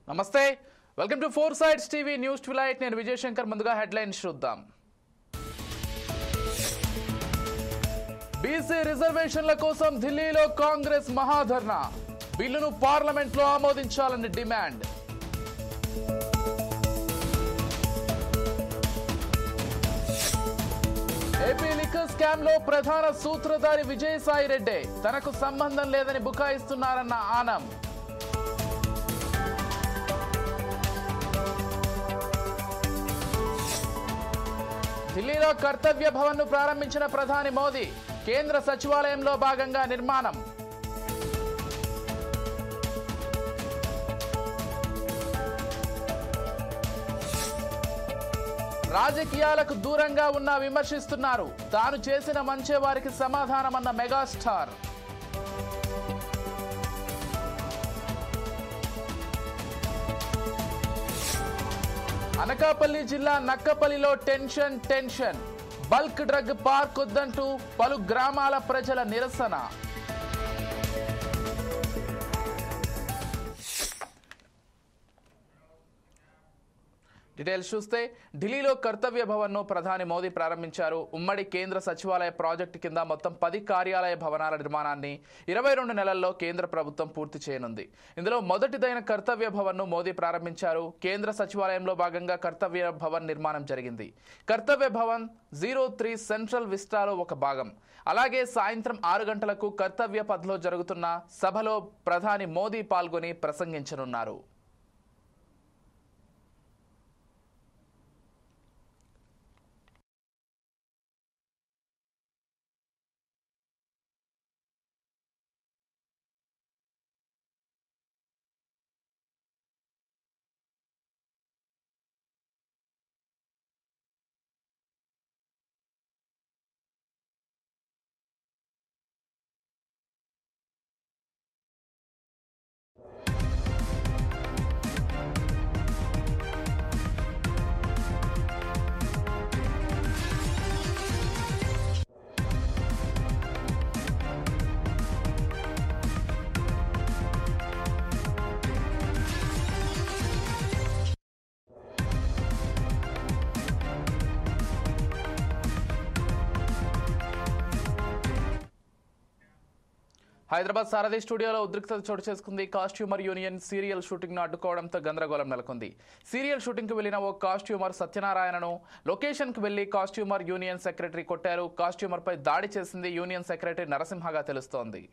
నమస్తే welcome to four sides TV news twilight నేను విజయ్ శంకర్ ముందుగా హెడ్లైన్స్ చూద్దాం బీసీ రిజర్వేషన్ల కోసం ఢిల్లీలో కాంగ్రెస్ మహాధర్నా బిల్లును పార్లమెంట్లో ఆమోదించాలని డిమాండ్ ఏపీ లిక్కర్ స్కామ్ లో ప్రధాన సూత్రధారి విజయసాయి రెడ్డి తనకు సంబంధం లేదని బుకాయిస్తున్నారన్న ఆనం ఢిల్లీలో కర్తవ్య భవన్ ను ప్రారంభించిన ప్రధాని మోదీ కేంద్ర సచివాలయంలో భాగంగా నిర్మాణం రాజకీయాలకు దూరంగా ఉన్న విమర్శిస్తున్నారు తాను చేసిన మంచే వారికి సమాధానమన్న మెగాస్టార్ అనకాపల్లి జిల్లా నక్కపల్లిలో టెన్షన్ బల్క్ డ్రగ్ పార్క్ వద్దంటూ పలు గ్రామాల ప్రజల నిరసన డీటెయిల్స్ చూస్తే ఢిల్లీలో కర్తవ్య భవన్ ను ప్రధాని మోదీ ప్రారంభించారు. ఉమ్మడి కేంద్ర సచివాలయ ప్రాజెక్టు కింద మొత్తం 10 కార్యాలయ భవనాల నిర్మాణాన్ని 22 నెలల్లో కేంద్ర ప్రభుత్వం పూర్తి చేయనుంది. ఇందులో మొదటిదైన కర్తవ్య భవన్ ను మోదీ ప్రారంభించారు. కేంద్ర సచివాలయంలో భాగంగా కర్తవ్య భవన్ నిర్మాణం జరిగింది. కర్తవ్య భవన్ 03 సెంట్రల్ విస్టాలో ఒక భాగం. అలాగే సాయంత్రం 6 గంటలకు కర్తవ్య పథ్లో జరుగుతున్న సభలో ప్రధాని మోదీ పాల్గొని ప్రసంగించనున్నారు. హైదరాబాద్ సారథి స్టూడియోలో ఉద్రిక్తత చోటు చేసుకుంది. కాస్ట్యూమర్ యూనియన్ సీరియల్ షూటింగ్ ను అడ్డుకోవడంతో గందరగోళం నెలకొంది. సీరియల్ షూటింగ్ కు వెళ్లిన ఓ కాస్ట్యూమర్ సత్యనారాయణను లొకేషన్ కు వెళ్లి కాస్ట్యూమర్ యూనియన్ సెక్రటరీ కొట్టారు. కాస్ట్యూమర్ పై దాడి చేసింది యూనియన్ సెక్రటరీ నరసింహగా తెలుస్తోంది.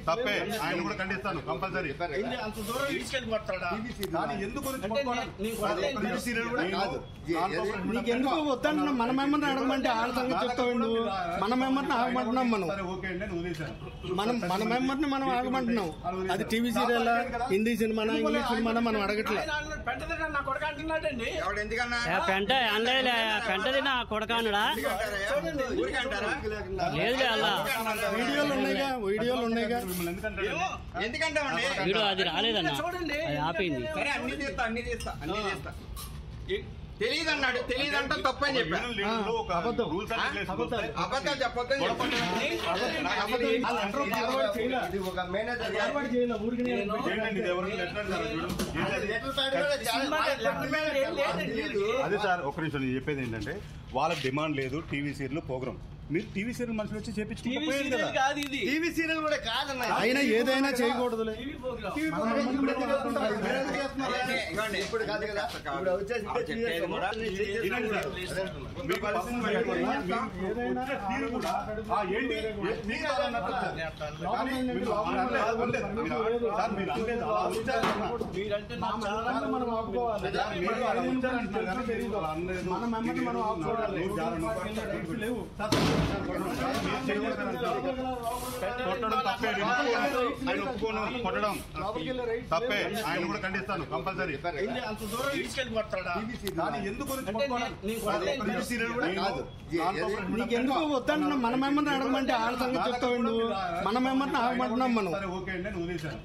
తప్పే ఆయన కూడా ఖండిస్తాను కంపల్సరీ. నీకెందుకు వద్దంటున్నాం? మన మెంబర్ని అడగమంటే ఆడ సంగతి చెప్తావు. మన మెంబర్ని ఆగమంటున్నాం. మన మెంబర్ని మనం ఆగమంటున్నాం. అది టీవీ సీరియల్, హిందీ సినిమానా, ఇంగ్లీష్ సినిమానా మనం అడగట్లేదు. పెంటది నా కొడకానుడా లేదు అలా వీడియోలు ఉన్నాయిగా వీడియో అది రాలేదన్న ఆపింది. తెలియదన్నాడు. తెలియదంటే తప్పని చెప్పాను. అబద్ధాలు చెప్పొద్దని అదే సార్ ఒక నిమిషం నేను చెప్పేది ఏంటంటే వాళ్ళకి డిమాండ్ లేదు టీవీ సీరియల్ ప్రోగ్రామ్. మీరు టీవీ సీరియల్ మనుషులు వచ్చి చేపించుకోలేదు కదా. టీవీ సీరియల్ కూడా కాదన్న. అయినా ఏదైనా చేయకూడదు. ఇప్పుడు కాదు కదా కొట్టడం తప్పే. ఆయన ఒప్పుకోను కొట్టడం తప్పే. ఆయన కూడా ఖండిస్తాను కంపల్సరీ. అంత దూరం తీసుకెళ్ళిపోతాడా? కానీ ఎందుకు నీకెందుకు వద్దంటున్నాం? మన మెంబర్ని అడగమంటే వాళ్ళ సంగతి చెప్తావు నువ్వు. మన మెంబర్ని ఆగమంటున్నాం మనం. ఓకే అండి నేను వదిలేశాను.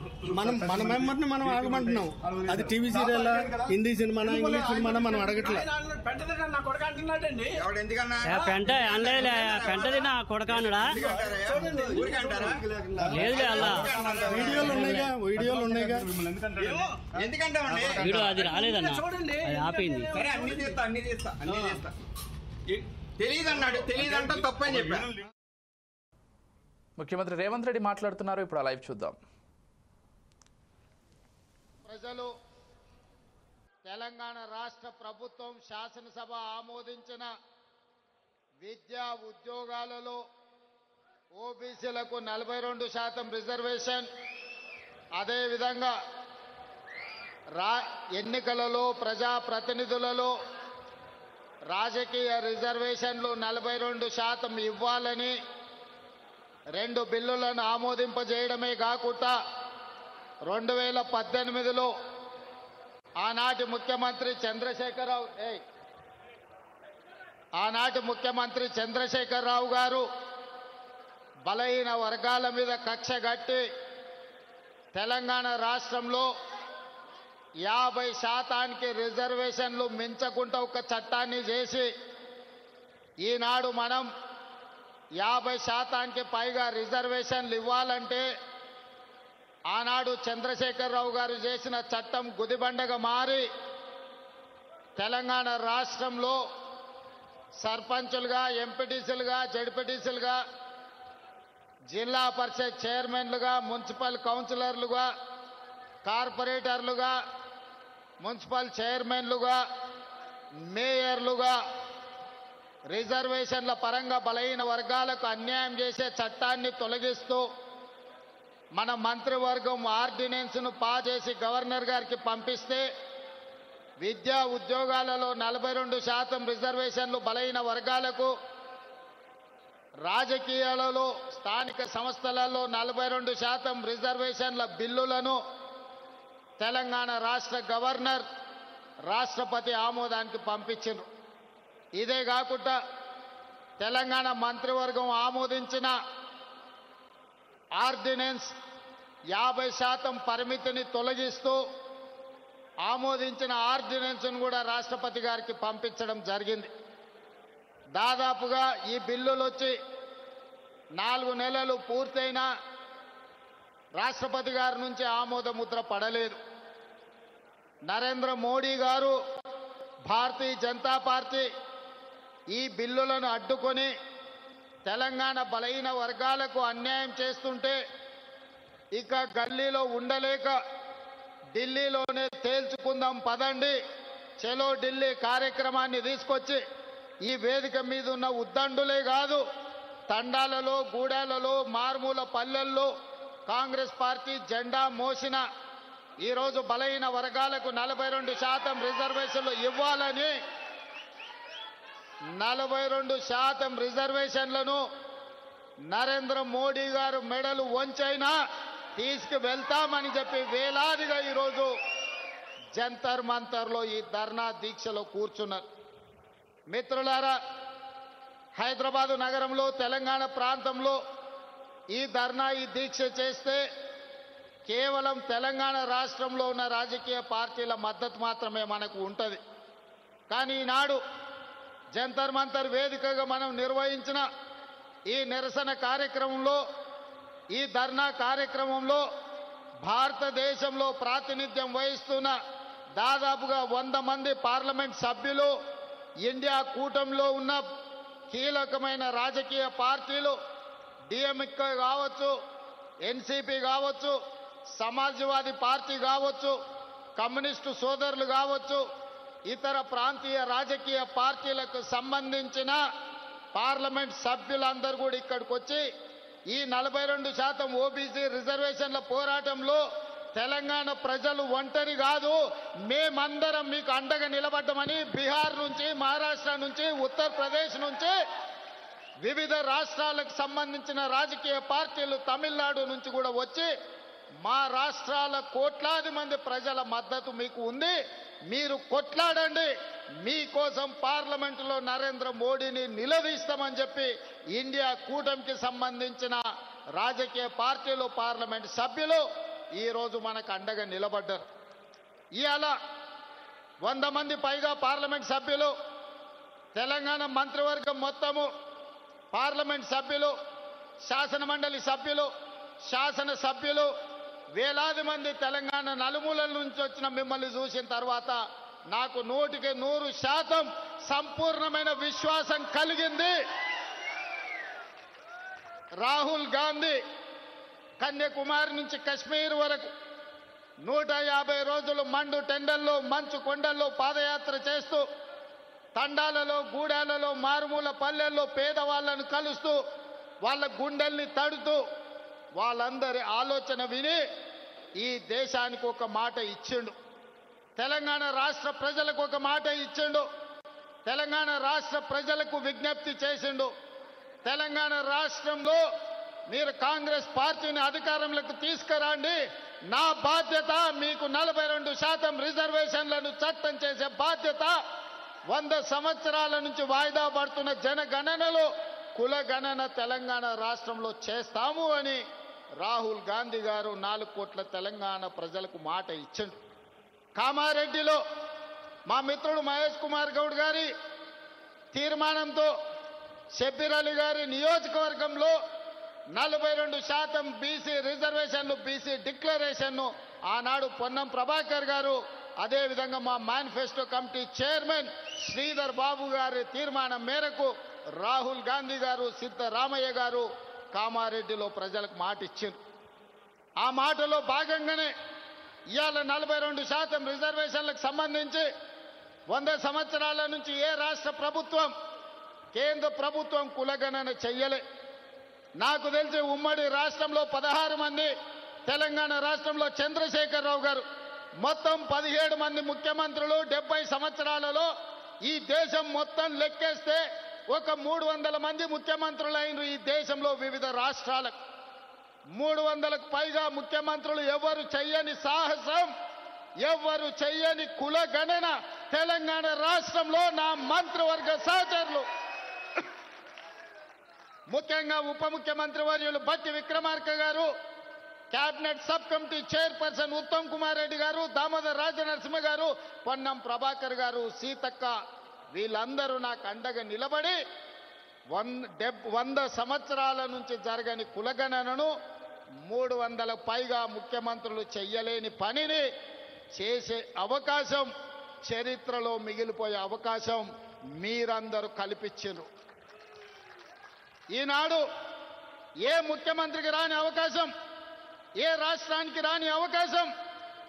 మన మెంబర్ని మనం ఆగమంటున్నాం. అది టీవీ సీరియల్, హిందీ సినిమానా, ఇంగ్లీష్ సినిమానా మనం అడగట్లే. ఎవడు ఎందుకన్నా పెంట అనలే పెంట తిన్నా కొడకానుడా ఊరికంటారా లేదులే అల్లా వీడియోలు ఉన్నాయిగా. మిమ్మల్ని ఎందుకంటారు? ఎందుకంటామండి వీడు అది రాలేదన్న అది ఆపింది. సరే అన్ని తీస్తా తెలియదంటే తప్పని చెప్పా. ముఖ్యమంత్రి రేవంత్ రెడ్డి మాట్లాడుతున్నారు. ఇప్పుడు ఆ లైవ్ చూద్దాం. ప్రజలు తెలంగాణ రాష్ట్ర ప్రభుత్వం శాసనసభ ఆమోదించిన విద్యా ఉద్యోగాలలో ఓబీసీలకు 42% రిజర్వేషన్, అదేవిధంగా ఎన్నికలలో ప్రజాప్రతినిధులలో రాజకీయ రిజర్వేషన్లు 42% ఇవ్వాలని 2 బిల్లులను ఆమోదింపజేయడమే కాకుండా 2018లో ఆనాటి ముఖ్యమంత్రి చంద్రశేఖరరావు గారు బలహీన వర్గాల మీద కక్ష కట్టి తెలంగాణ రాష్ట్రంలో 50% రిజర్వేషన్లు మించకుండా ఒక చట్టాన్ని చేసి ఈనాడు మనం 50% పైగా రిజర్వేషన్లు ఇవ్వాలంటే ఆనాడు చంద్రశేఖరరావు గారు చేసిన చట్టం గుదిబండగా మారి తెలంగాణ రాష్ట్రంలో సర్పంచులుగా, ఎంపీటీసీలుగా, జడ్పీటీసీలుగా, జిల్లా పరిషత్ చైర్మన్లుగా, మున్సిపల్ కౌన్సిలర్లుగా, కార్పొరేటర్లుగా, మున్సిపల్ చైర్మన్లుగా, మేయర్లుగా రిజర్వేషన్ల పరంగా బలహీన వర్గాలకు అన్యాయం చేసే చట్టాన్ని తొలగిస్తూ మన మంత్రివర్గం ఆర్డినెన్స్ను పాస్ చేసి గవర్నర్ గారికి పంపిస్తే విద్యా ఉద్యోగాలలో 42% రిజర్వేషన్లు బలహీన వర్గాలకు, రాజకీయాలలో స్థానిక సంస్థలలో 42% రిజర్వేషన్ల బిల్లులను తెలంగాణ రాష్ట్ర గవర్నర్ రాష్ట్రపతి ఆమోదానికి పంపించారు. ఇదే కాకుండా తెలంగాణ మంత్రివర్గం ఆమోదించిన ఆర్డినెన్స్ 50% పరిమితిని తొలగిస్తూ ఆమోదించిన ఆర్డినెన్స్ను కూడా రాష్ట్రపతి గారికి పంపించడం జరిగింది. దాదాపుగా ఈ బిల్లులు వచ్చి 4 నెలలు పూర్తయినా రాష్ట్రపతి గారి నుంచి ఆమోద ముద్ర పడలేదు. నరేంద్ర మోడీ గారు, భారతీయ జనతా పార్టీ ఈ బిల్లులను అడ్డుకొని తెలంగాణ బలహీన వర్గాలకు అన్యాయం చేస్తుంటే ఇక గల్లీలో ఉండలేక ఢిల్లీలోనే తేల్చుకుందాం పదండి, చలో ఢిల్లీ కార్యక్రమాన్ని తీసుకొచ్చి ఈ వేదిక మీద ఉన్న ఉద్దండులే కాదు, తండాలలో, గూడాలలో, మారుమూల పల్లెల్లో కాంగ్రెస్ పార్టీ జెండా మోసిన ఈరోజు బలహీన వర్గాలకు 42% రిజర్వేషన్లు ఇవ్వాలని 42% రిజర్వేషన్లను నరేంద్ర మోడీ గారు మెడలు వంచైనా తీసుకువెళ్తామని చెప్పి వేలాదిగా ఈరోజు జంతర్ మంతర్లో ఈ ధర్నా దీక్షలో కూర్చున్నారు. మిత్రులారా, హైదరాబాదు నగరంలో, తెలంగాణ ప్రాంతంలో ఈ ధర్నా, ఈ దీక్ష చేస్తే కేవలం తెలంగాణ రాష్ట్రంలో ఉన్న రాజకీయ పార్టీల మద్దతు మాత్రమే మనకు ఉంటుంది. కానీ ఈనాడు జంతర్ మంతర్ వేదికగా మనం నిర్వహించిన ఈ నిరసన కార్యక్రమంలో, ఈ ధర్నా కార్యక్రమంలో భారతదేశంలో ప్రాతినిధ్యం వహిస్తున్న దాదాపుగా 100 మంది పార్లమెంట్ సభ్యులు, ఇండియా కూటమిలో ఉన్న కీలకమైన రాజకీయ పార్టీలు, డిఎంకే కావచ్చు, ఎన్సీపీ కావచ్చు, సమాజ్వాదీ పార్టీ కావచ్చు, కమ్యూనిస్టు సోదరులు కావచ్చు, ఇతర ప్రాంతీయ రాజకీయ పార్టీలకు సంబంధించిన పార్లమెంట్ సభ్యులందరూ కూడా ఇక్కడికి వచ్చి ఈ 42% ఓబీసీ రిజర్వేషన్ల పోరాటంలో తెలంగాణ ప్రజలు ఒంటరి కాదు, మేమందరం మీకు అండగా నిలబడ్డామని బీహార్ నుంచి, మహారాష్ట్ర నుంచి, ఉత్తరప్రదేశ్ నుంచి, వివిధ రాష్ట్రాలకు సంబంధించిన రాజకీయ పార్టీలు తమిళనాడు నుంచి కూడా వచ్చి మా రాష్ట్రాల కోట్లాది మంది ప్రజల మద్దతు మీకు ఉంది. మీరు కొట్లాడండి, మీకోసం పార్లమెంటులో నరేంద్ర మోడీని నిలదీస్తామని చెప్పి ఇండియా కూటమికి సంబంధించిన రాజకీయ పార్టీలు, పార్లమెంట్ సభ్యులు ఈరోజు మనకు అండగా నిలబడ్డారు. ఇవాళ 100 మంది పైగా పార్లమెంట్ సభ్యులు, తెలంగాణ మంత్రివర్గం మొత్తము, పార్లమెంట్ సభ్యులు, శాసన మండలి సభ్యులు, శాసన సభ్యులు, వేలాది మంది తెలంగాణ నలుమూలల నుంచి వచ్చిన మిమ్మల్ని చూసిన తర్వాత నాకు 100% సంపూర్ణమైన విశ్వాసం కలిగింది. రాహుల్ గాంధీ కన్యాకుమారి నుంచి కశ్మీర్ వరకు 150 రోజులు మండు టెండల్లో, మంచు కొండల్లో పాదయాత్ర చేస్తూ, తండాలలో, గూడాలలో, మారుమూల పల్లెల్లో పేదవాళ్లను కలుస్తూ, వాళ్ళ గుండెల్ని తడుతూ, వాళ్ళందరి ఆలోచన విని ఈ దేశానికి ఒక మాట ఇచ్చిండు. తెలంగాణ రాష్ట్ర ప్రజలకు ఒక మాట ఇచ్చిండు. తెలంగాణ రాష్ట్ర ప్రజలకు విజ్ఞప్తి చేసిండు. తెలంగాణ రాష్ట్రంలో మీరు కాంగ్రెస్ పార్టీని అధికారంలోకి తీసుకురండి, నా బాధ్యత మీకు 42% రిజర్వేషన్లను చట్టం చేసే బాధ్యత, 100 సంవత్సరాల నుంచి వాయిదా పడుతున్న జనగణనలో కులగణన తెలంగాణ రాష్ట్రంలో చేస్తాము అని రాహుల్ గాంధీ గారు 4 కోట్ల తెలంగాణ ప్రజలకు మాట ఇచ్చిండు. కామారెడ్డిలో మా మిత్రుడు మహేష్ కుమార్ గౌడ్ గారి తీర్మానంతో షబ్బీర్ అలీ గారి నియోజకవర్గంలో 42% బీసీ రిజర్వేషన్లు, బీసీ డిక్లరేషన్ను ఆనాడు పొన్నం ప్రభాకర్ గారు, అదేవిధంగా మా manifesto committee chairman Sridhar Babu గారి తీర్మానం మేరకు రాహుల్ గాంధీ గారు, సిద్ధరామయ్య గారు కామారెడ్డిలో ప్రజలకు మాట ఇచ్చారు. ఆ మాటలో భాగంగానే ఇవాళ 42% రిజర్వేషన్లకు సంబంధించి 100 సంవత్సరాల నుంచి ఏ రాష్ట్ర ప్రభుత్వం, కేంద్ర ప్రభుత్వం కులగణన చెయ్యలే. నాకు తెలిసి ఉమ్మడి రాష్ట్రంలో 16 మంది, తెలంగాణ రాష్ట్రంలో చంద్రశేఖరరావు గారు, మొత్తం 17 మంది ముఖ్యమంత్రులు 70 సంవత్సరాలలో ఈ దేశం మొత్తం లెక్కేస్తే ఒక 300 మంది ముఖ్యమంత్రులైన ఈ దేశంలో వివిధ రాష్ట్రాలకు 300కు పైగా ముఖ్యమంత్రులు ఎవరు చెయ్యని సాహసం, ఎవరు చెయ్యని కులగణన తెలంగాణ రాష్ట్రంలో నా మంత్రివర్గ సహచరులు, ముఖ్యంగా ఉప ముఖ్యమంత్రి వర్యులు బట్టి విక్రమార్క గారు, cabinet sub committee chairperson Uttam Kumar Reddy గారు, దామోదర్ రాజనరసింహ గారు, పొన్నం ప్రభాకర్ గారు, సీతక్క, వీళ్ళందరూ నాకు అండగా నిలబడి 100 సంవత్సరాల నుంచి జరగని కులగణనను 300 పైగా ముఖ్యమంత్రులు చెయ్యలేని పనిని చేసే అవకాశం, చరిత్రలో మిగిలిపోయే అవకాశం మీరందరూ కల్పించారు. ఈనాడు ఏ ముఖ్యమంత్రికి రాని అవకాశం, ఏ రాష్ట్రానికి రాని అవకాశం,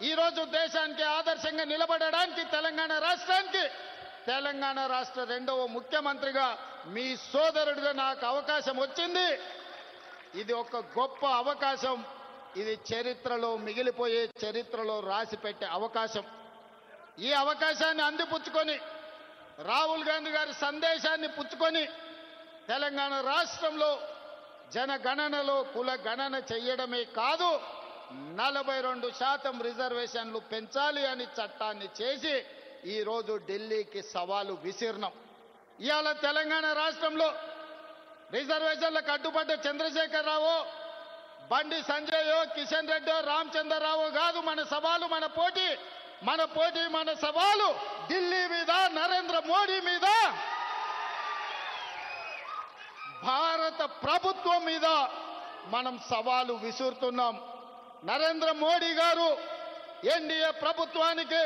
ఈరోజు దేశానికి ఆదర్శంగా నిలబడడానికి తెలంగాణ రాష్ట్రానికి, తెలంగాణ రాష్ట్ర 2వ ముఖ్యమంత్రిగా మీ సోదరుడిగా నాకు అవకాశం వచ్చింది. ఇది ఒక గొప్ప అవకాశం. ఇది చరిత్రలో మిగిలిపోయే, చరిత్రలో రాసి పెట్టే అవకాశం. ఈ అవకాశాన్ని అందిపుచ్చుకొని, రాహుల్ గాంధీ గారి సందేశాన్ని పుచ్చుకొని, తెలంగాణ రాష్ట్రంలో జనగణనలో కుల గణన చెయ్యడమే కాదు, 42% రిజర్వేషన్లు పెంచాలి అని చట్టాన్ని చేసి ఈరోజు ఢిల్లీకి సవాలు విసిరినాం. ఇవాళ తెలంగాణ రాష్ట్రంలో రిజర్వేషన్లకు అడ్డుపడ్డ చంద్రశేఖరరావు, బండి సంజయో, కిషన్ రెడ్డో, రామచంద్రరావు కాదు మన సవాలు, మన పోటీ, మన సవాలు ఢిల్లీ మీద, నరేంద్ర మోడీ మీద, భారత ప్రభుత్వం మీద మనం సవాలు విసురుతున్నాం. నరేంద్ర మోడీ గారు ఎన్డీఏ ప్రభుత్వానికి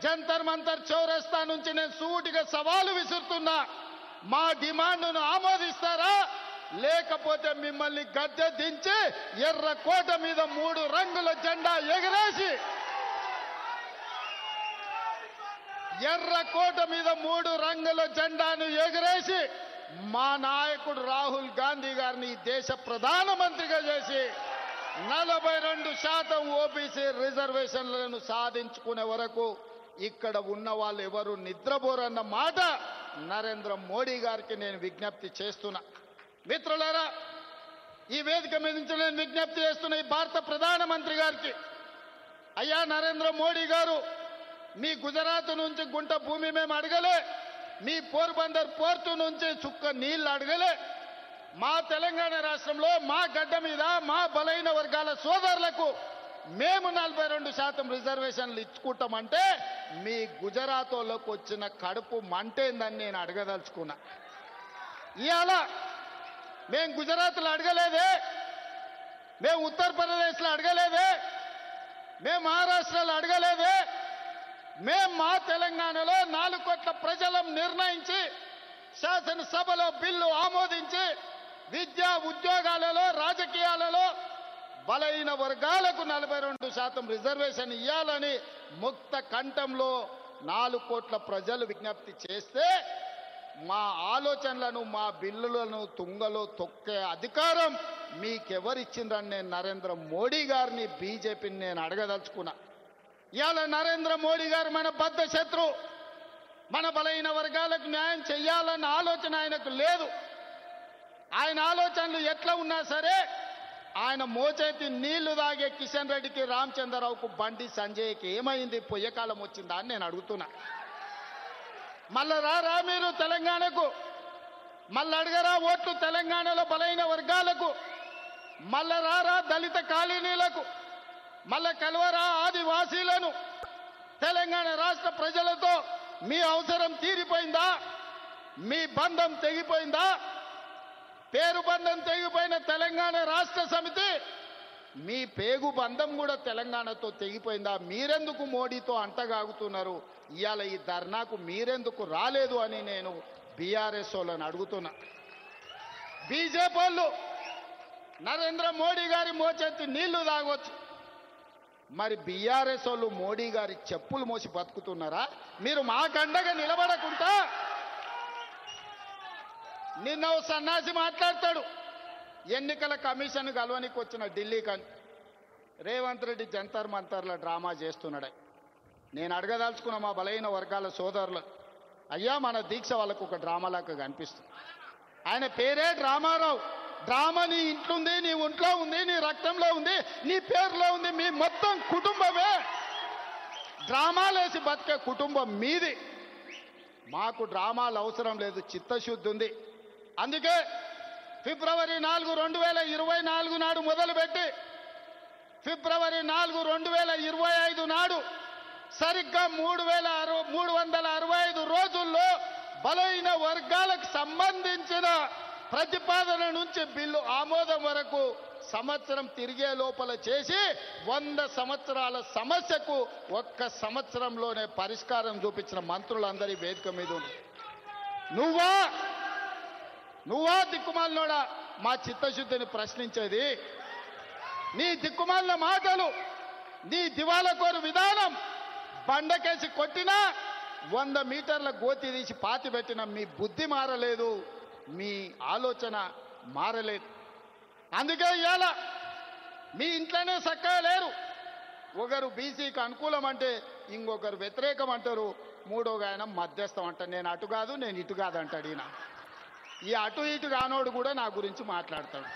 జంతర్ మంతర్ చౌరస్తా నుంచి నేను సూటిగా సవాలు విసురుతున్నా. మా డిమాండ్ను ఆమోదిస్తారా, లేకపోతే మిమ్మల్ని గద్దె దించి ఎర్రకోట మీద 3 రంగుల జెండా ఎగరేసి, ఎర్రకోట మీద 3 రంగుల జెండాను ఎగరేసి మా నాయకుడు రాహుల్ గాంధీ గారిని ఈ దేశ ప్రధానమంత్రిగా చేసి 42% ఓబీసీ రిజర్వేషన్లను సాధించుకునే వరకు ఇక్కడ ఉన్న వాళ్ళు ఎవరు నిద్రపోరన్న మాట నరేంద్ర మోడీ గారికి నేను విజ్ఞప్తి చేస్తున్నా. మిత్రులారా, ఈ వేదిక మీద నుంచి నేను విజ్ఞప్తి చేస్తున్న ఈ భారత ప్రధానమంత్రి గారికి, అయ్యా నరేంద్ర మోడీ గారు, మీ గుజరాత్ నుంచి గుంట భూమి మేము అడగలే, మీ పోర్బందర్ పోర్టు నుంచి చుక్క నీళ్లు అడగలే. మా తెలంగాణ రాష్ట్రంలో మా గడ్డ మీద మా బలైన వర్గాల సోదరులకు మేము 42% రిజర్వేషన్లు ఇచ్చుకుంటామంటే మీ గుజరాత్ వాళ్ళకు వచ్చిన కడుపు మంటేందని నేను అడగదలుచుకున్నా. ఇవాళ మేము గుజరాత్లో అడగలేదే, మేము ఉత్తరప్రదేశ్లో అడగలేదే, మేము మహారాష్ట్రలో అడగలేదే, మేము మా తెలంగాణలో 4 కోట్ల ప్రజలం నిర్ణయించి శాసనసభలో బిల్లు ఆమోదించి విద్యా ఉద్యోగాలలో రాజకీయాలలో బలైన వర్గాలకు 42% రిజర్వేషన్ ఇవ్వాలని ముక్త కంఠంలో 4 కోట్ల ప్రజలు విజ్ఞప్తి చేస్తే మా ఆలోచనలను మా బిల్లులను తుంగలో తొక్కే అధికారం మీకెవరిచ్చిందని నేను నరేంద్ర మోడీ గారిని బీజేపీని నేను అడగదలుచుకున్నా. ఇవాళ నరేంద్ర మోడీ గారు మన బద్ధ శత్రు, మన బలైన వర్గాలకు న్యాయం చెయ్యాలన్న ఆలోచన ఆయనకు లేదు. ఆయన ఆలోచనలు ఎట్లా ఉన్నా సరే ఆయన మోచేతి నీళ్లు తాగే కిషన్ రెడ్డికి, రామచంద్రరావుకు, బండి సంజయ్కి ఏమైంది, పొయ్యకాలం వచ్చిందా అని నేను అడుగుతున్నా. మళ్ళా రా మీరు తెలంగాణకు, మళ్ళీ అడగరా ఓట్లు తెలంగాణలో బలైన వర్గాలకు, మళ్ళా రా దళిత కాలనీలకు, మళ్ళా కలవరా ఆదివాసీలను. తెలంగాణ రాష్ట్ర ప్రజలతో మీ అవసరం తీరిపోయిందా? మీ బంధం తెగిపోయిందా? పేరు బంధం తెగిపోయిన తెలంగాణ రాష్ట్ర సమితి మీ పేగు బంధం కూడా తెలంగాణతో తెగిపోయిందా? మీరెందుకు మోడీతో అంటగాగుతున్నారు? ఇవాళ ఈ ధర్నాకు మీరెందుకు రాలేదు అని నేను బీఆర్ఎస్ వాళ్ళని అడుగుతున్నా. బీజేపీ వాళ్ళు నరేంద్ర మోడీ గారి మోచేతి నీళ్లు తాగొచ్చు, మరి బీఆర్ఎస్ వాళ్ళు మోడీ గారి చెప్పులు మోసి బతుకుతున్నారా? మీరు మా కండగా నిలబడకుండా నిన్న ఓ సన్నాసి మాట్లాడతాడు, ఎన్నికల కమిషన్ కలవనికి వచ్చిన ఢిల్లీకి రేవంత్ రెడ్డి జంతర్ మంతర్ల డ్రామా చేస్తున్నాడు. నేను అడగదలుచుకున్న మా బలైన వర్గాల సోదరులు, అయ్యా మన దీక్ష వాళ్ళకు ఒక డ్రామాలాగా కనిపిస్తుంది. ఆయన పేరే డ్రామారావు. డ్రామా నీ ఇంట్లో ఉంది, నీ ఒంట్లో ఉంది, నీ రక్తంలో ఉంది, నీ పేరులో ఉంది. మీ మొత్తం కుటుంబమే డ్రామాలేసి బతికే కుటుంబం మీది. మాకు డ్రామాలు అవసరం లేదు, చిత్తశుద్ధి ఉంది. అందుకే ఫిబ్రవరి 4, 2024 నాడు మొదలుపెట్టి ఫిబ్రవరి 4, 2025 నాడు సరిగ్గా 365 రోజుల్లో బలైన వర్గాలకు సంబంధించిన ప్రతిపాదన నుంచి బిల్లు ఆమోదం వరకు సంవత్సరం తిరిగే లోపల చేసి 100 సంవత్సరాల సమస్యకు 1 సంవత్సరంలోనే పరిష్కారం చూపించిన మంత్రులందరి వేదిక మీద ఉంది. నువ్వా దిక్కుమాలినోడా మా చిత్తశుద్ధిని ప్రశ్నించేది? నీ దిక్కుమాలిన మాటలు, నీ దివాలకోరు విధానం, బండకేసి కొట్టినా 100 మీటర్ల గోతి తీసి పాతి పెట్టిన మీ బుద్ధి మారలేదు, మీ ఆలోచన మారలేదు. అందుకే ఇవాళ మీ ఇంట్లోనే చక్కగా లేరు. ఒకరు బీసీకి అనుకూలం అంటే ఇంకొకరు వ్యతిరేకం అంటారు, మూడోగా ఆయన మధ్యస్థం అంటారు. నేను అటు కాదు, నేను ఇటు కాదు అంటాడు ఈయన. ఈ అటు ఇటు కానోడు కూడా నా గురించి మాట్లాడతాడు.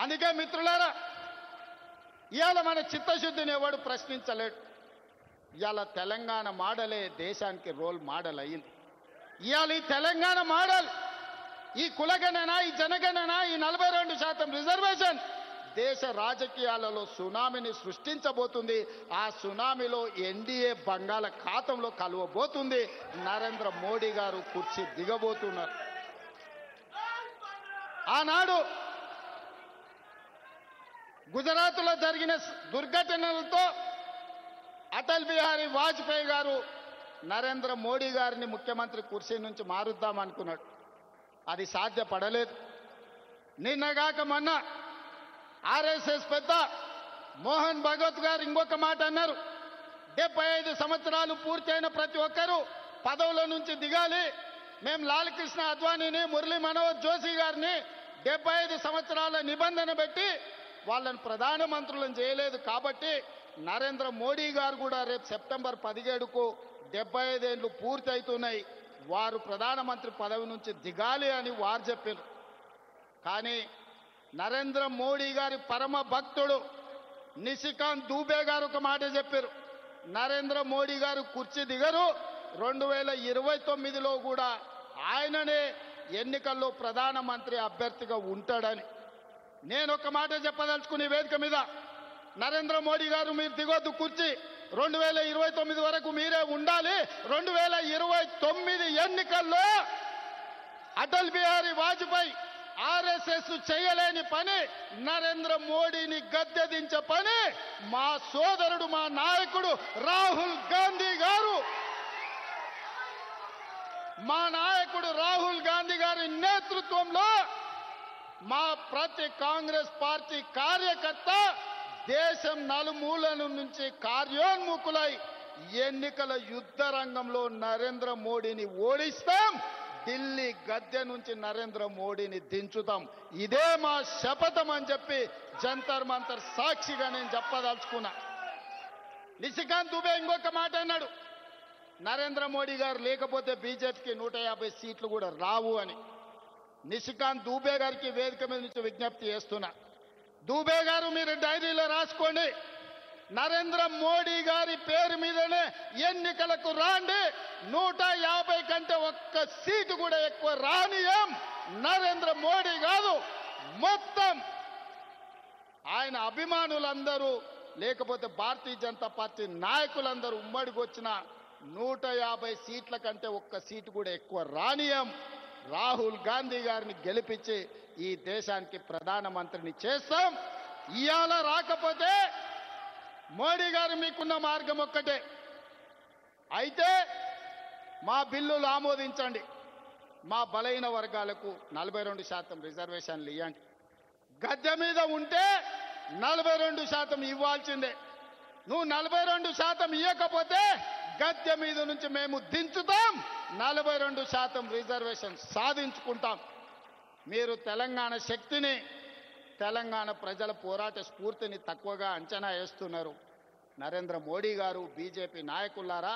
అందుకే మిత్రులారా, ఇవాళ మన చిత్తశుద్ధిని ఎవడు ప్రశ్నించలేడు. ఇవాళ తెలంగాణ మోడలే దేశానికి రోల్ మోడల్ అయ్యింది. ఇవాళ ఈ తెలంగాణ మోడల్, ఈ కులగణన, ఈ జనగణన, ఈ 42% రిజర్వేషన్ దేశ రాజకీయాలలో సునామీని సృష్టించబోతుంది. ఆ సునామీలో ఎన్డీఏ బంగాళాఖాతంలో కలవబోతుంది. నరేంద్ర మోడీ గారు కుర్చీ దిగబోతున్నారు. ఆనాడు గుజరాత్లో జరిగిన దుర్ఘటనలతో అటల్ బిహారీ వాజ్పేయి గారు నరేంద్ర మోడీ గారిని ముఖ్యమంత్రి కుర్చీ నుంచి మారుద్దామనుకున్నాడు. అది సాధ్యపడలేదు. నిన్నగాక మొన్న ఆర్ఎస్ఎస్ పెద్ద మోహన్ భగవత్ గారు ఇంకొక మాట అన్నారు. 75 సంవత్సరాలు పూర్తయిన ప్రతి ఒక్కరూ పదవుల నుంచి దిగాలి. మేము లాల్ కృష్ణ అద్వానీని, మురళీ మనోహర్ జోషి గారిని 75 సంవత్సరాల నిబంధన పెట్టి వాళ్ళని ప్రధానమంత్రులను చేయలేదు. కాబట్టి నరేంద్ర మోడీ గారు కూడా రేపు సెప్టెంబర్ 17కు 75 ఏళ్ళు పూర్తి అవుతున్నాయి, వారు ప్రధానమంత్రి పదవి నుంచి దిగాలి అని వారు చెప్పారు. కానీ నరేంద్ర మోడీ గారి పరమ భక్తుడు నిశికాంత్ దూబే గారు ఒక మాట చెప్పారు. నరేంద్ర మోడీ గారు కుర్చీ దిగరు, 2029లో కూడా ఆయననే ఎన్నికల్లో ప్రధానమంత్రి అభ్యర్థిగా ఉంటాడని. నేను ఒక మాట చెప్పదలుచుకునే వేదిక మీద, నరేంద్ర మోడీ గారు మీరు దిగొద్దు కుర్చీ, 2029 వరకు మీరే ఉండాలి. 2029 ఎన్నికల్లో అటల్ బిహారీ వాజ్పేయి ఆర్ఎస్ఎస్ చేయలేని పని, నరేంద్ర మోడీని గద్దెదించే పని మా సోదరుడు, మా నాయకుడు రాహుల్ గాంధీ గారు, మా నాయకుడు రాహుల్ గాంధీ గారి నేతృత్వంలో మా ప్రతి కాంగ్రెస్ పార్టీ కార్యకర్త దేశం నలుమూలల నుంచి కార్యోన్ముఖులై ఎన్నికల యుద్ధ రంగంలో నరేంద్ర మోడీని ఓడిస్తాం, ఢిల్లీ గద్దె నుంచి నరేంద్ర మోడీని దించుతాం. ఇదే మా శపథం అని చెప్పి జంతర్ మంతర్ సాక్షిగా నేను చెప్పదలుచుకున్నా. నిశికాంత్ దుబే ఇంకొక మాట అన్నాడు, నరేంద్ర మోడీ గారు లేకపోతే బీజేపీకి 150 సీట్లు కూడా రావు అని. నిశికాంత్ దూబే గారికి వేదిక మీద నుంచి విజ్ఞప్తి చేస్తున్నా, దూబే గారు మీరు డైరీలో రాసుకోండి, నరేంద్ర మోడీ గారి పేరు మీదనే ఎన్నికలకు రాండి, 150 కంటే ఒక్క సీటు కూడా ఎక్కువ రానియం. నరేంద్ర మోడీ కాదు, మొత్తం ఆయన అభిమానులందరూ లేకపోతే భారతీయ జనతా పార్టీ నాయకులందరూ ఉమ్మడికి వచ్చిన 150 సీట్ల కంటే ఒక్క సీటు కూడా ఎక్కువ రానియం. రాహుల్ గాంధీ గారిని గెలిపించి ఈ దేశానికి ప్రధానమంత్రిని చేస్తాం. ఇవాళ రాకపోతే మోడీ గారు మీకున్న మార్గం ఒక్కటే, అయితే మా బిల్లులు ఆమోదించండి, మా బలైన వర్గాలకు 42% రిజర్వేషన్లు ఇవ్వండి. గద్దె మీద ఉంటే 42% ఇవ్వాల్సిందే. నువ్వు 42% ఇవ్వకపోతే గద్దె మీద నుంచి మేము దించుతాం, 42% రిజర్వేషన్ సాధించుకుంటాం. మీరు తెలంగాణ శక్తిని, తెలంగాణ ప్రజల పోరాట స్ఫూర్తిని తక్కువగా అంచనా వేస్తున్నారు. నరేంద్ర మోడీ గారు, బీజేపీ నాయకులారా,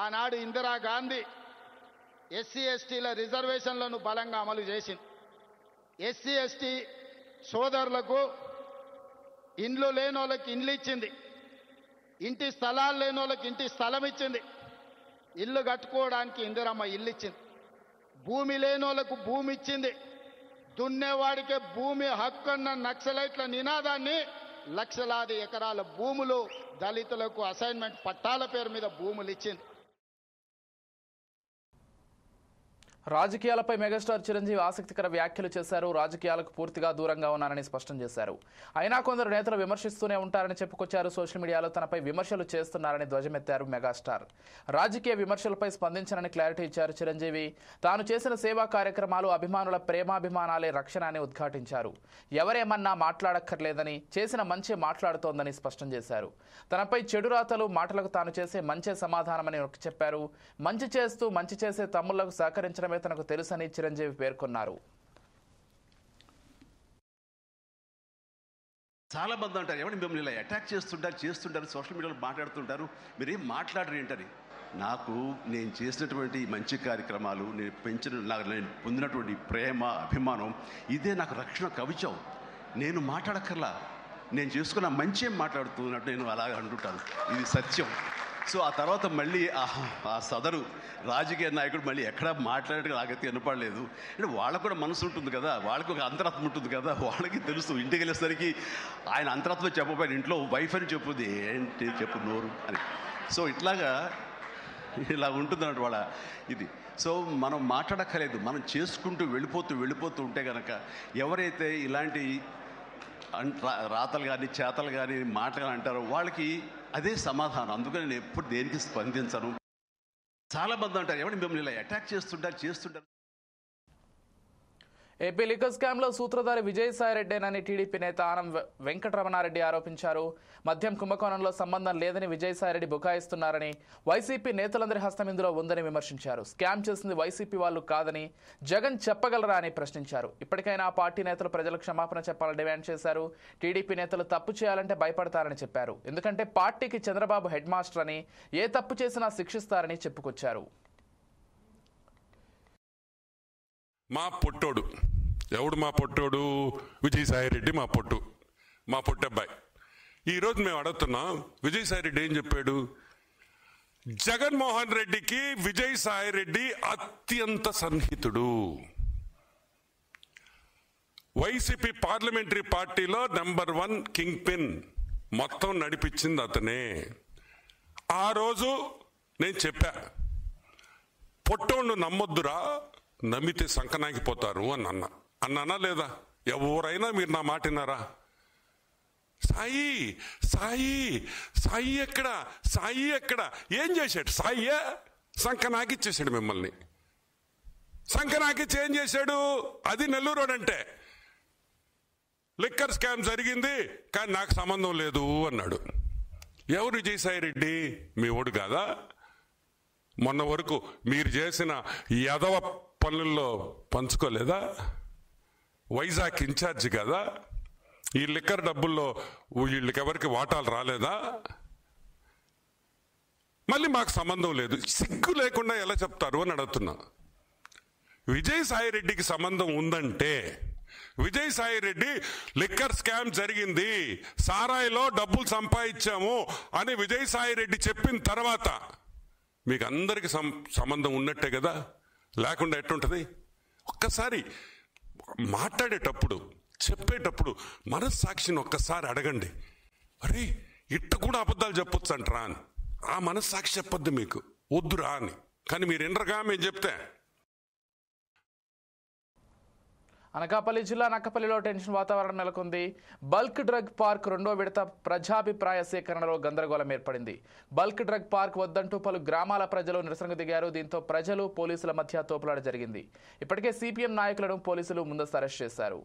ఆనాడు ఇందిరాగాంధీ ఎస్సీ ఎస్టీల రిజర్వేషన్లను బలంగా అమలు చేసింది. ఎస్సీ ఎస్టీ సోదరులకు ఇండ్లు లేని వాళ్ళకి ఇండ్లు ఇచ్చింది, ఇంటి స్థలాలు లేని వాళ్ళకి ఇంటి స్థలం ఇచ్చింది, ఇల్లు కట్టుకోవడానికి ఇందిరమ్మ ఇల్లు ఇచ్చింది, భూమి లేని వాళ్ళకు భూమి ఇచ్చింది, దున్నేవాడికే భూమి హక్కు అన్న నక్సలైట్ల నినాదాన్ని లక్షలాది ఎకరాల భూములు దళితులకు అసైన్మెంట్ పట్టాల పేరు మీద భూములు ఇచ్చింది. రాజకీయాలపై మెగాస్టార్ చిరంజీవి ఆసక్తికర వ్యాఖ్యలు చేశారు. రాజకీయాలకు పూర్తిగా దూరంగా ఉన్నారని స్పష్టం చేశారు. అయినా కొందరు నేతలు విమర్శిస్తూనే ఉంటారని చెప్పుకొచ్చారు. సోషల్ మీడియాలో తనపై విమర్శలు చేస్తున్నారని ధ్వజమెత్తారు మెగాస్టార్. రాజకీయ విమర్శలపై స్పందించనని క్లారిటీ ఇచ్చారు చిరంజీవి. తాను చేసిన సేవా కార్యక్రమాలు అభిమానుల ప్రేమాభిమానాలే రక్షణ అని ఉద్ఘాటించారు. ఎవరేమన్నా మాట్లాడక్కర్లేదని, చేసిన మంచి మాట్లాడుతోందని స్పష్టం చేశారు. తనపై చెడు రాతలు మాటలకు తాను చేసే మంచే సమాధానమని చెప్పారు. మంచి చేస్తూ మంచి చేసే తమ్ముళ్లకు సహకరించడమే తనకు తెలుసని చిరంజీవి పేర్కొన్నారు. చాలా మంది అంటారు, ఎవరు మిమ్మల్ని ఇలా అటాక్ చేస్తుంటారు, సోషల్ మీడియాలో మాట్లాడుతుంటారు, మీరేం మాట్లాడరు ఏంటని. నాకు నేను చేసినటువంటి మంచి కార్యక్రమాలు, నేను పొందినటువంటి ప్రేమ, అభిమానం, ఇదే నాకు రక్షణ కవచం. నేను మాట్లాడక్కర్లా, నేను చేసుకున్న మంచి మాట్లాడుతున్నట్టు నేను అలాగే అంటుంటాను. ఇది సత్యం. సో ఆ తర్వాత మళ్ళీ ఆ సదరు రాజకీయ నాయకుడు మళ్ళీ ఎక్కడా మాట్లాడేట్టుగా నాకైతే వినపడలేదు. అంటే వాళ్ళకు కూడా మనసు ఉంటుంది కదా, వాళ్ళకి ఒక అంతరాత్మ ఉంటుంది కదా, వాళ్ళకి తెలుసు. ఇంటికి వెళ్ళేసరికి ఆయన అంతరాత్మ చెప్పబోయిన ఇంట్లో వైఫ్ అని చెప్పుద్ది, ఏంటి చెప్పు నోరు అని. సో ఇలా ఉంటుంది అన్నట్టు వాళ్ళ ఇది. సో మనం మాట్లాడక్కర్లేదు, మనం చేసుకుంటూ వెళ్ళిపోతూ ఉంటే కనుక ఎవరైతే ఇలాంటి రాతలు కానీ చేతలు కానీ మాటలు కానీ అంటారో వాళ్ళకి అదే సమాధానం. అందుకని నేను ఎప్పుడు దేనికి స్పందించను. చాలా మంది అంటారు, ఎవరు మిమ్మల్ని ఇలా అటాక్ చేస్తుంటారు. ఏపీ లిక్కర్ స్కామ్ లో సూత్రధారి విజయసాయిరెడ్డేనని టీడీపీ నేత ఆనం వెంకటరమణారెడ్డి ఆరోపించారు. మద్యం కుంభకోణంలో సంబంధం లేదని విజయసాయిరెడ్డి బుకాయిస్తున్నారని, వైసీపీ నేతలందరి హస్తం ఇందులో ఉందని విమర్శించారు. స్కామ్ చేసింది వైసీపీ వాళ్ళు కాదని జగన్ చెప్పగలరా అని ప్రశ్నించారు. ఇప్పటికైనా ఆ పార్టీ నేతలు ప్రజలకు క్షమాపణ చెప్పాలని డిమాండ్ చేశారు. టీడీపీ నేతలు తప్పు చేయాలంటే భయపడతారని చెప్పారు. ఎందుకంటే పార్టీకి చంద్రబాబు హెడ్ మాస్టర్ అని, ఏ తప్పు చేసినా శిక్షిస్తారని చెప్పుకొచ్చారు. మా పుట్టోడు ఎవడు మా పొట్టోడు? విజయసాయిరెడ్డి మా పొట్టబ్బాయి. ఈరోజు మేము అడుగుతున్నాం, విజయసాయిరెడ్డి ఏం చెప్పాడు? జగన్మోహన్ రెడ్డికి విజయసాయిరెడ్డి అత్యంత సన్నిహితుడు. వైసీపీ పార్లమెంటరీ పార్టీలో నెంబర్ 1 కింగ్ పిన్, మొత్తం నడిపించింది అతనే. ఆ రోజు నేను చెప్పా, పొట్టోళ్ళు నమ్మొద్దురా, నమ్మితే సంకనాగిపోతారు అని అన్నానా లేదా? ఎవరైనా మీరు నా మాట విన్నారా? సాయి సాయి సాయి ఎక్కడ, సాయి ఎక్కడ? ఏం చేశాడు? సాయియే సంకనాగిచ్చేసాడు మిమ్మల్ని. సంకనాగిచ్చి ఏం చేశాడు? అది నెల్లూరు రోడ్ అంటే లిక్కర్ స్కామ్ జరిగింది కానీ నాకు సంబంధం లేదు అన్నాడు. ఎవరు విజయసాయిరెడ్డి? మీ ఓడు కాదా? మొన్న వరకు మీరు చేసిన యదవ పనుల్లో పంచుకోలేదా? వైజాగ్ ఇన్ఛార్జి కదా? ఈ లిక్కర్ డబ్బుల్లో వీళ్ళకెవరికి వాటాలు రాలేదా? మళ్ళీ మాకు సంబంధం లేదు. సిగ్గు లేకుండా ఎలా చెప్తారు అని అడుగుతున్నా. విజయసాయిరెడ్డికి సంబంధం ఉందంటే, విజయసాయిరెడ్డి లిక్కర్ స్కామ్ జరిగింది, సారాయిలో డబ్బులు సంపాదించాము అని విజయసాయిరెడ్డి చెప్పిన తర్వాత మీకు అందరికి సంబంధం ఉన్నట్టే కదా? లేకుండా ఎట్టుంటది? ఒక్కసారి మాట్లాడేటప్పుడు, చెప్పేటప్పుడు మనస్సాక్షిని ఒక్కసారి అడగండి. అరే ఇట్ట కూడా అబద్ధాలు చెప్పొచ్చు అంటరా అని. ఆ మనస్సాక్షి చెప్పొద్దు మీకు, వద్దురా అని. కానీ మీరు ఎండరగా మేము చెప్తే. అనకాపల్లి జిల్లా నక్కపల్లిలో టెన్షన్ వాతావరణం నెలకొంది. బల్క్ డ్రగ్ పార్క్ 2వ విడత ప్రజాభిప్రాయ సేకరణలో గందరగోళం ఏర్పడింది. బల్క్ డ్రగ్ పార్క్ వద్దంటూ పలు గ్రామాల ప్రజలు నిరసనకు దిగారు. దీంతో ప్రజలు పోలీసుల మధ్య తోపులాట జరిగింది. ఇప్పటికే సిపిఎం నాయకులను పోలీసులు ముందస్తు అరెస్ట్ చేశారు.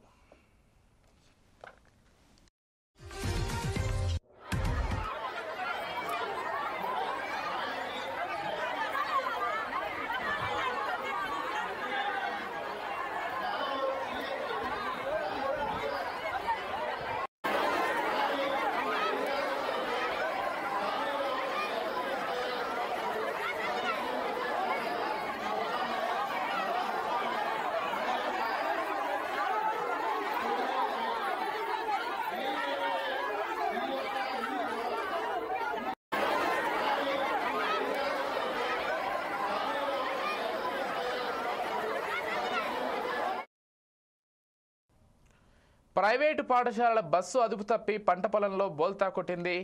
ప్రైవేటు పాఠశాలల బస్సు అదుపు తప్పి పంట పొలంలో బోల్తా కొట్టింది.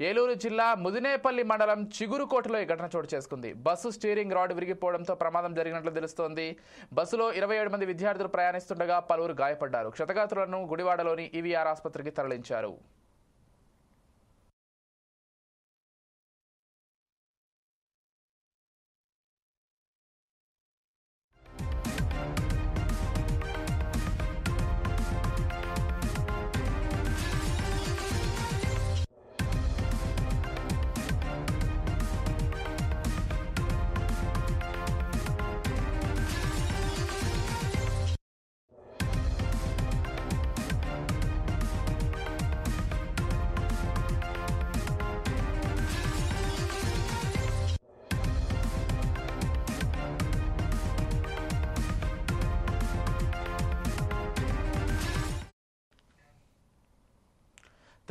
ఏలూరు జిల్లా ముదినేపల్లి మండలం చిగురుకోటలో ఈ ఘటన చోటు చేసుకుంది. బస్సు స్టీరింగ్ రాడ్ విరిగిపోవడంతో ప్రమాదం జరిగినట్లు తెలుస్తోంది. బస్సులో 27 మంది విద్యార్థులు ప్రయాణిస్తుండగా పలువురు గాయపడ్డారు. క్షతగాత్రులను గుడివాడలోని ఈవీఆర్ ఆసుపత్రికి తరలించారు.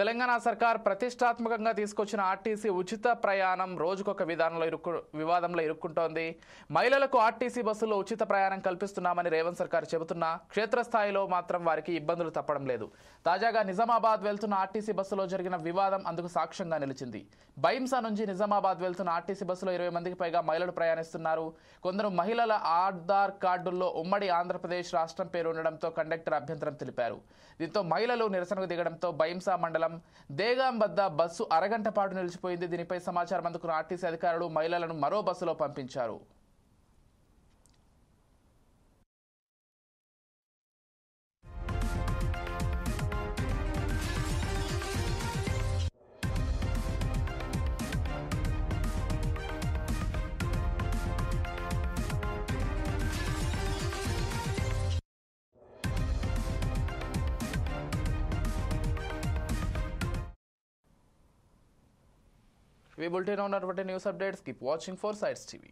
తెలంగాణ సర్కార్ ప్రతిష్టాత్మకంగా తీసుకొచ్చిన ఆర్టీసీ ఉచిత ప్రయాణం రోజుకొక వివాదంలో ఇరుక్కుంటోంది. మహిళలకు ఆర్టీసీ బస్సుల్లో ఉచిత ప్రయాణం కల్పిస్తున్నామని రేవంత్ సర్కార్ చెబుతున్నా క్షేత్రస్థాయిలో మాత్రం వారికి ఇబ్బందులు తప్పడం లేదు. తాజాగా నిజామాబాద్ వెళ్తున్న ఆర్టీసీ బస్సులో జరిగిన వివాదం అందుకు సాక్ష్యంగా నిలిచింది. బైంసా నుంచి నిజామాబాద్ వెళ్తున్న ఆర్టీసీ బస్సులో 20 మందికి పైగా మహిళలు ప్రయాణిస్తున్నారు. కొందరు మహిళల ఆధార్ కార్డుల్లో ఉమ్మడి ఆంధ్రప్రదేశ్ రాష్ట్రం పేరు ఉండడంతో కండక్టర్ అభ్యంతరం తెలిపారు. దీంతో మహిళలు నిరసనకు దిగడంతో బైంసా మండలం దేగాం వద్ద బస్సు అరగంట పాటు నిలిచిపోయింది. దీనిపై సమాచారం అందుకున్న ఆర్టీసీ అధికారులు మహిళలను మరో బస్సులో పంపించారు. We will turn on our news updates. Keep watching 4 Sides TV.